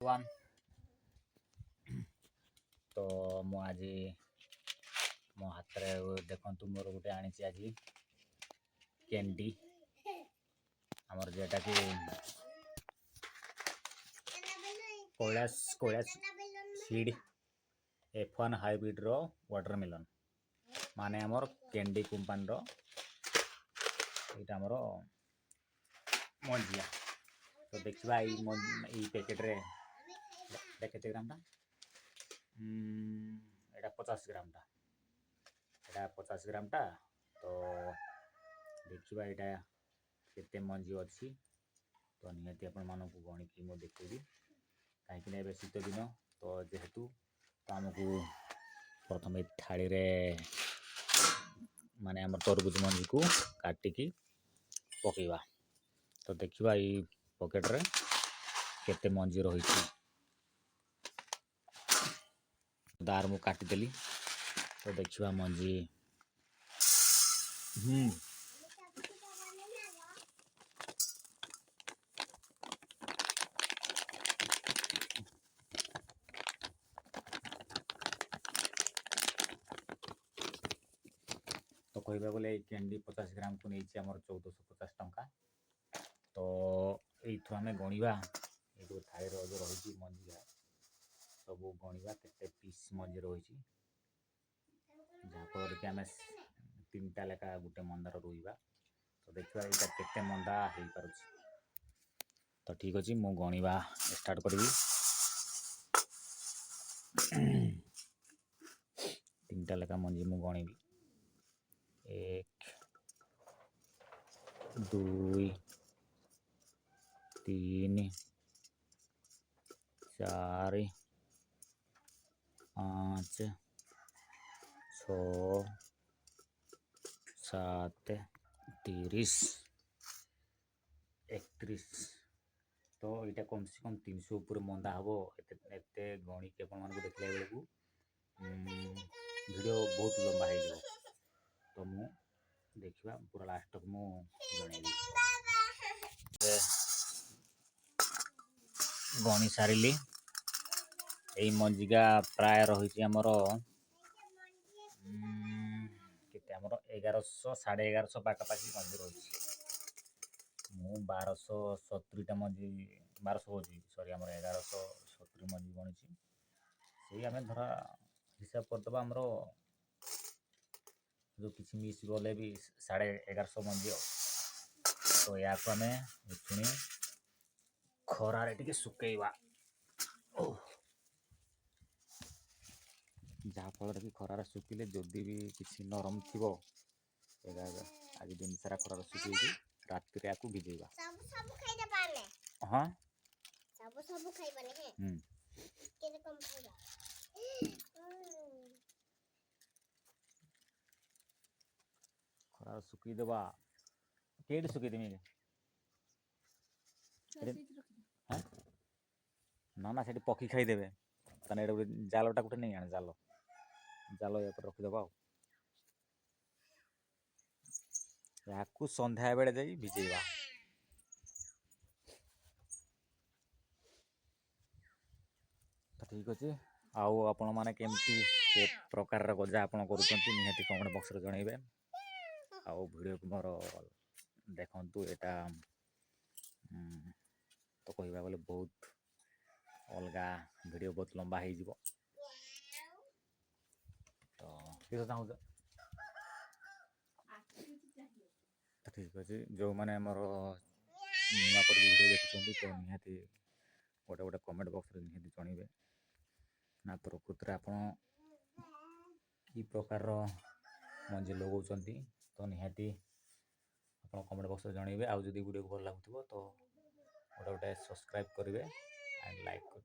one तो मु आज मो हाथ में देखु मोर गोटे आनी आज कैंडी आमर जेटा कि कैलाश सीड F1 हाइब्रिड रो वाटरमेलन माने आमर कैंडी कंपनी रो एटा आमर मंजिया तो देखा ये पैकेट रे केते ग्राम टा एटा 50 ग्राम टा एटा 50 ग्राम टा तो देखा यहाँ केते मंजी अच्छी तो निहती आपण मानक गणिकी मु देखेबी कहीं शीत दिन तो जेहेतु तो आमको प्रथम थाली रे माने आम तरबुज मंजी को काटिकी पकेवा तो देखा ये पॉकेट रे केते मंजी रही दार मु काटिदेली तो देखा मंजी तो कहबा बोले कैंडी 50 ग्राम को नहीं आम 1450 टंका तो यू आम गणवा ये थाई जो रही मंजी सब गणवा के पीस मंजी रही जहाँफल कि आम 3टा लेखा गोटे मंदार रोइबा तो देखा यहाँ केते मंदा हो पार तो ठीक अच्छे मु गणवा स्टार्ट करी 3टा लेखा मंजी मु गणिबी 1 2 3 4 5 6 7 30 31 तो यहाँ कम से कम 300 ऊपर मंदा हम एत गणी के देखला बेलू वीडियो बहुत लंबा हो तो मु देखा पूरा लास्ट तक मु जनइबी गणी सारे यही मंजिका प्राय रही आमर केते आमर 1100 1150 पाखापाखि मंजी रही मु 1270टा मंजी 1200 हो सॉरी आमर 1170 मंजी गणी से आम धरा हिसाब करदे आमर जो किसी मिस गले भी 1150 मंजी तो या आम पुणी खरारे टिके सुकेइबा जहाँफल कि खरार सुखिले जदि भी किसी नरम थी आज दिन सारा खरार सुखी राति आपको भिजेगा हाँ खरार सुखी देवा केट सुखी देमी ना ना से पक्षी खाईदेवे ताने जालटा गोटे नहीं आने जाल जाल या रखीदबा या संध्या बेले जा भिजेवा तो ठीक अच्छे आउ आपण मैंने केमती के प्रकार गजा आप निहाती कमेंट बॉक्स रे जनइबे आउ वीडियो को मोर देखंतु एटा तो कहबा बोले बहुत अलगा वीडियो बहुत लंबा हो तो किस चाहूँ तो ठीक अच्छे जो मैंने आमर नुआ कर वीडियो देखुं तो निहाती गोटे गोटे कमेंट बॉक्स रे निहाती जनइबे ना प्रकृति आप कि प्रकार मंजी लगाउछंती तो निहाती आप कमेंट बॉक्स रे जनइबे आउ जदि वीडियो भल लागुथिबो तो गोटे गोटे सब्सक्राइब करेंगे एंड लाइक कर